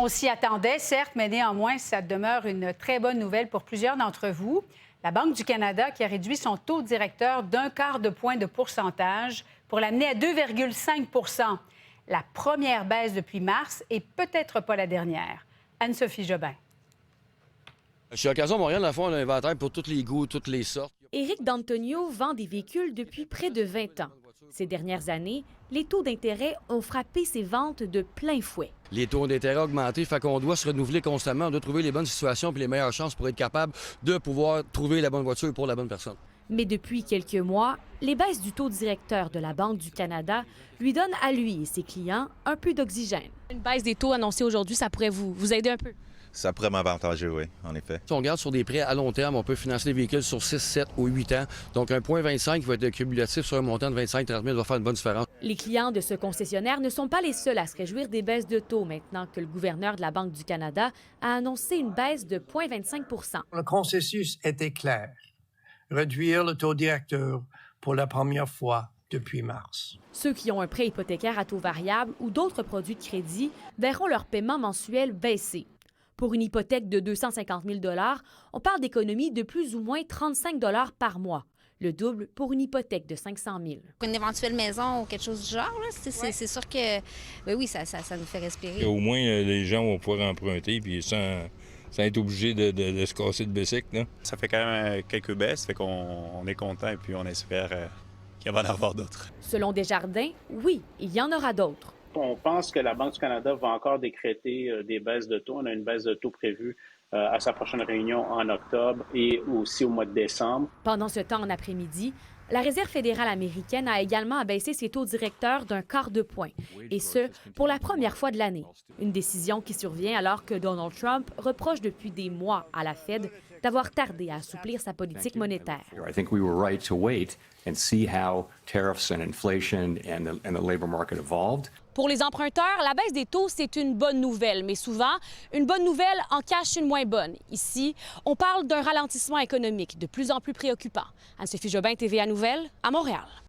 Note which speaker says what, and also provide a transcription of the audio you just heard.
Speaker 1: On s'y attendait, certes, mais néanmoins, ça demeure une très bonne nouvelle pour plusieurs d'entre vous. La Banque du Canada qui a réduit son taux directeur d'1/4 de point de pourcentage pour l'amener à 2,5 la première baisse depuis mars et peut-être pas la dernière. Anne-Sophie Jobin.
Speaker 2: Chez Occasion Montréal, dans le fond, on a un inventaire pour tous les goûts, toutes les sortes.
Speaker 3: Éric D'Antonio vend des véhicules depuis près de 20 ans. Ces dernières années, les taux d'intérêt ont frappé ses ventes de plein fouet.
Speaker 2: Les taux d'intérêt ont augmenté, fait qu'on doit se renouveler constamment, on doit trouver les bonnes situations et les meilleures chances pour être capable de pouvoir trouver la bonne voiture pour la bonne personne.
Speaker 3: Mais depuis quelques mois, les baisses du taux directeur de la Banque du Canada lui donnent à lui et ses clients un peu d'oxygène.
Speaker 4: Une baisse des taux annoncée aujourd'hui, ça pourrait vous aider un peu?
Speaker 5: Ça pourrait m'avantager, oui, en effet.
Speaker 2: Si on regarde sur des prêts à long terme, on peut financer des véhicules sur 6, 7 ou 8 ans. Donc, un point 25 qui va être cumulatif sur un montant de 25-30 000 va faire une bonne différence.
Speaker 3: Les clients de ce concessionnaire ne sont pas les seuls à se réjouir des baisses de taux maintenant que le gouverneur de la Banque du Canada a annoncé une baisse de 0,25
Speaker 6: Le consensus était clair. Réduire le taux directeur pour la première fois depuis mars.
Speaker 3: Ceux qui ont un prêt hypothécaire à taux variable ou d'autres produits de crédit verront leur paiement mensuel baisser. Pour une hypothèque de 250 000 on parle d'économies de plus ou moins 35 par mois. Le double pour une hypothèque de 500 000.
Speaker 7: Une éventuelle maison ou quelque chose du genre, c'est sûr que oui, ça nous fait respirer.
Speaker 8: Et au moins, les gens vont pouvoir emprunter puis sans être obligés de se casser de bicycle. Là.
Speaker 5: Ça fait quand même quelques baisses, fait qu'on est content et puis on espère qu'il va y en avoir d'autres.
Speaker 3: Selon Desjardins, oui, il y en aura d'autres.
Speaker 9: On pense que la Banque du Canada va encore décréter des baisses de taux. On a une baisse de taux prévue à sa prochaine réunion en octobre et aussi au mois de décembre.
Speaker 3: Pendant ce temps en après-midi, la Réserve fédérale américaine a également abaissé ses taux directeurs d'1/4 de point, et ce, pour la première fois de l'année. Une décision qui survient alors que Donald Trump reproche depuis des mois à la Fed d'avoir tardé à assouplir sa politique monétaire.
Speaker 10: I think we were right to wait and see how tariffs and inflation and the labor market evolved.
Speaker 4: Pour les emprunteurs, la baisse des taux, c'est une bonne nouvelle, mais souvent, une bonne nouvelle en cache une moins bonne. Ici, on parle d'un ralentissement économique de plus en plus préoccupant. Anne-Sophie Jobin, TVA Nouvelles, à Montréal.